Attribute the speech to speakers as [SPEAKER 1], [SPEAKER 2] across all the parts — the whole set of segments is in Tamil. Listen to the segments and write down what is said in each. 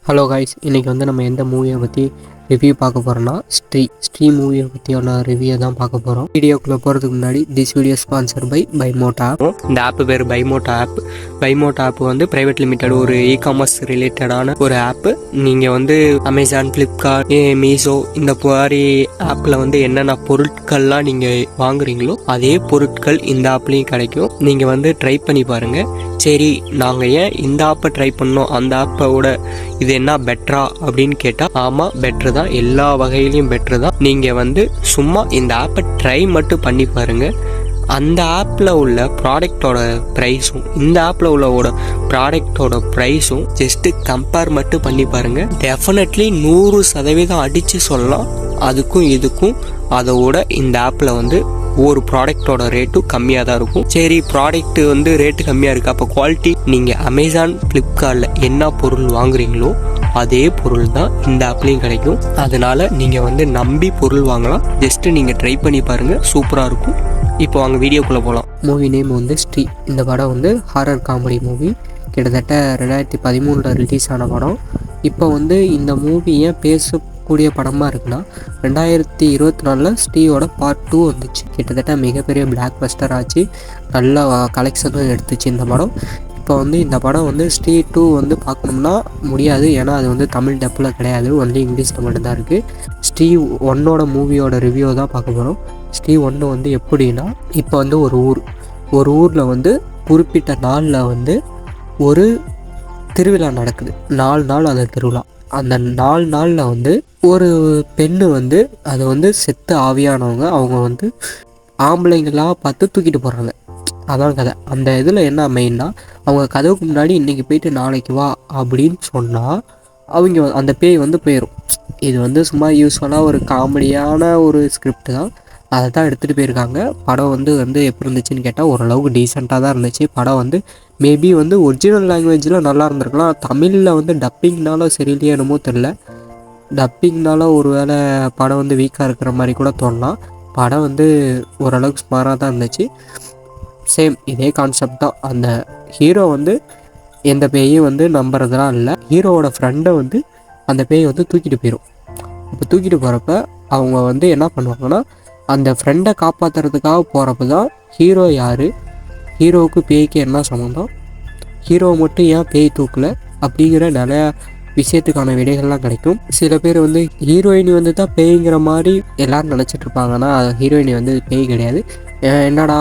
[SPEAKER 1] ஹலோ காய்ஸ், இன்றைக்கி வந்து நம்ம எந்த மூவியை பற்றி ரிவ்யூ பார்க்க போகிறோம்னா ஸ்ட்ரீ மூவியை பற்றியான ரிவ்யூ தான் பார்க்க போகிறோம். வீடியோக்குள்ளே போகிறதுக்கு முன்னாடி திஸ் வீடியோ ஸ்பான்சர் பைமோட்டோ ஆப். இந்த ஆப்பு பேர் பைமோட்டோ ஆப். பைமோட்டோ ஆப் வந்து ப்ரைவேட் லிமிடெட் ஒரு இ-காமர்ஸ் ரிலேட்டடான ஒரு ஆப்பு. நீங்கள் வந்து அமேசான், ஃப்ளிப்கார்ட், மீஷோ இந்த மாதிரி ஆப்பில் வந்து என்னென்ன பொருட்கள்லாம் நீங்கள் வாங்குறீங்களோ அதே பொருட்கள் இந்த ஆப்லேயும் கிடைக்கும். நீங்கள் வந்து ட்ரை பண்ணி பாருங்கள். சரி, நாங்கள் ஏன் இந்த ஆப்பை ட்ரை பண்ணோம், அந்த ஆப்போட இது என்ன பெட்டரா அப்படின்னு கேட்டால் ஆமாம், பெட்ரு தான். எல்லா வகையிலையும் பெட்ரு தான். நீங்கள் வந்து சும்மா இந்த ஆப்பை ட்ரை மட்டும் பண்ணி பாருங்கள். அந்த ஆப்பில் உள்ள ப்ராடக்டோட ப்ரைஸும் இந்த ஆப்பில் உள்ள ப்ராடக்டோட ப்ரைஸும் ஜஸ்ட்டு கம்பேர் மட்டும் பண்ணி பாருங்கள். டெஃபினெட்லி 100% அடித்து சொல்லலாம். அதுக்கும் இதுக்கும் அதோட இந்த ஆப்பில் வந்து ஒரு ப்ராடக்டோட ரேட்டும் கம்மியாக தான் இருக்கும். சரி, ப்ராடக்ட் வந்து ரேட்டு கம்மியாக இருக்குது, அப்போ குவாலிட்டி நீங்கள் அமேசான், ஃப்ளிப்கார்ட்டில் என்ன பொருள் வாங்குறீங்களோ அதே பொருள் தான் இந்த ஆப்லேயும் கிடைக்கும். அதனால் நீங்கள் வந்து நம்பி பொருள் வாங்கலாம். ஜஸ்ட்டு நீங்கள் ட்ரை பண்ணி பாருங்கள், சூப்பராக இருக்கும். இப்போ வாங்க வீடியோக்குள்ளே போகலாம். மூவி நேம் வந்து ஸ்ட்ரீ. இந்த படம் வந்து ஹாரர் காமெடி மூவி. கிட்டத்தட்ட 2013 ரிலீஸ் ஆன படம். இப்போ வந்து இந்த மூவி ஏன் பேசக்கூடிய படமாக இருக்குன்னா, 2024 ஸ்ட்ரீயோட பார்ட் 2 வந்துச்சு. கிட்டத்தட்ட மிகப்பெரிய பிளாக் பஸ்டர் ஆச்சு. நல்ல கலெக்ஷனும் எடுத்துச்சு இந்த படம். இப்போ வந்து இந்த படம் வந்து ஸ்ட்ரீ 2 வந்து பார்க்கணும்னா முடியாது, ஏன்னா அது வந்து தமிழ் டப்பில் கிடையாது, ஒன்லி இங்கிலீஷில் மட்டும்தான் இருக்குது. ஸ்ட்ரீ 1ஓட மூவியோட ரிவ்யூ தான் பார்க்க போகிறோம். ஸ்ட்ரீ 1 வந்து எப்படின்னா, இப்போ வந்து ஒரு ஊரில் வந்து குறிப்பிட்ட நாளில் வந்து ஒரு திருவிழா நடக்குது. 4 நாள் அந்த திருவிழா. அந்த 4 நாளில் வந்து ஒரு பெண்ணு வந்து அது வந்து செத்து ஆவியானவங்க, அவங்க வந்து ஆம்பளைங்களாக பார்த்து தூக்கிட்டு போகிறாங்க. அதான் கதை. அந்த இதில் என்ன மெயின்னா, அவங்க கதவுக்கு முன்னாடி இன்றைக்கி போயிட்டு நாளைக்கு வா அப்படின்னு சொன்னால் அவங்க அந்த பேய் வந்து போயிடும். இது வந்து சும்மா யூஸ்வலாக ஒரு காமெடியான ஒரு ஸ்கிரிப்ட் தான். அதை தான் எடுத்துகிட்டு போயிருக்காங்க. படம் வந்து எப்படி இருந்துச்சுன்னு கேட்டால் ஓரளவுக்கு டீசெண்டாக தான் இருந்துச்சு. படம் வந்து மேபி வந்து ஒரிஜினல் லாங்குவேஜில் நல்லா இருந்திருக்கலாம். தமிழில் வந்து டப்பிங்னால சரியில்லையே என்னமோ தெரில. டப்பிங்னால ஒரு வேளை படம் வந்து வீக்காக இருக்கிற மாதிரி கூட தோணலாம். படம் வந்து ஓரளவுக்கு ஸ்மாராக தான் இருந்துச்சு. சேம் இதே கான்செப்ட் தான். அந்த ஹீரோ வந்து எந்த பேயும் வந்து நம்புறதுலாம் இல்லை. ஹீரோவோட ஃப்ரெண்டை வந்து அந்த பேயை வந்து தூக்கிட்டு போயிடும். இப்போ தூக்கிட்டு போகிறப்ப அவங்க வந்து என்ன பண்ணுவாங்கன்னா, அந்த ஃப்ரெண்டை காப்பாற்றுறதுக்காக போகிறப்ப தான் ஹீரோ யார், ஹீரோவுக்கு பேய்க்கு என்ன சம்மந்தம், ஹீரோவை மட்டும் ஏன் பேய் தூக்கலை அப்படிங்கிற நிறையா விஷயத்துக்கான விடைகள்லாம் கிடைக்கும். சில பேர் வந்து ஹீரோயினி வந்து தான் பேய்ங்கிற மாதிரி எல்லோரும் நினச்சிட்ருப்பாங்கன்னா, ஹீரோயினி வந்து பேய் கிடையாது. என்னடா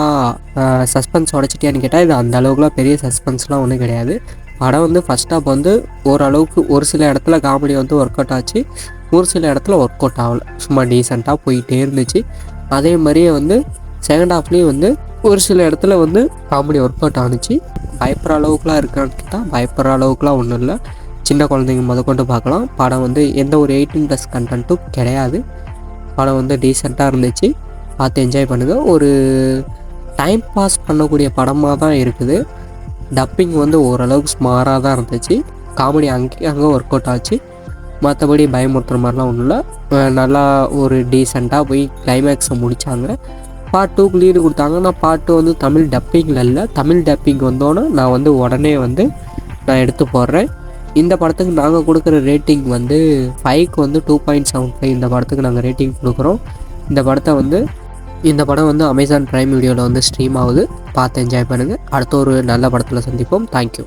[SPEAKER 1] சஸ்பென்ஸ் உடச்சிட்டியான்னு கேட்டால், இது அந்த அளவுக்குலாம் பெரிய சஸ்பென்ஸ்லாம் ஒன்றும் கிடையாது. படம் வந்து ஃபஸ்ட் ஹாஃப் வந்து ஓரளவுக்கு ஒரு சில இடத்துல காமெடி வந்து ஒர்க் அவுட் ஆச்சு, ஒரு சில இடத்துல ஒர்க் அவுட் ஆகலை. சும்மா டீசெண்டாக போயிட்டே இருந்துச்சு. அதே மாதிரியே வந்து செகண்ட் ஹாஃப்லேயும் வந்து ஒரு சில இடத்துல வந்து காமெடி ஒர்க் அவுட் ஆணுச்சு. பயப்படுற அளவுக்குலாம் இருக்கான்னு கேட்டால் பயப்படுற அளவுக்குலாம் ஒன்றும் இல்லை. சின்ன குழந்தைங்க முதற்கொண்டு பார்க்கலாம். படம் வந்து எந்த ஒரு 18+ கண்டென்ட்டும் கிடையாது. படம் வந்து டீசெண்டாக இருந்துச்சு. பார்த்து என்ஜாய் பண்ணுங்கள். ஒரு டைம் பாஸ் பண்ணக்கூடிய படமாக தான் இருக்குது. டப்பிங் வந்து ஓரளவுக்கு ஸ்மாராக தான் இருந்துச்சு. காமெடி அங்கே ஒர்க் அவுட் ஆச்சு. மற்றபடி பயமுறுத்துற மாதிரிலாம் ஒன்றும் இல்லை. நல்லா ஒரு டீசெண்டாக போய் கிளைமேக்ஸை முடித்தாங்க. பார்ட் 2க்கு லீடு கொடுத்தாங்க. நான் பார்ட் 2 வந்து தமிழ் டப்பிங்கில் இல்லை. தமிழ் டப்பிங் வந்தோன்னே நான் வந்து உடனே வந்து நான் எடுத்து போடுறேன். இந்த படத்துக்கு நாங்கள் கொடுக்குற ரேட்டிங் வந்து 5க்கு வந்து 2.75 இந்த படத்துக்கு நாங்கள் ரேட்டிங் கொடுக்குறோம். இந்த படம் வந்து அமேசான் ப்ரைம் வீடியோவில் வந்து ஸ்ட்ரீம் ஆகுது. பார்த்து என்ஜாய் பண்ணுங்கள். அடுத்த ஒரு நல்ல படத்தில் சந்திப்போம். தேங்க்யூ.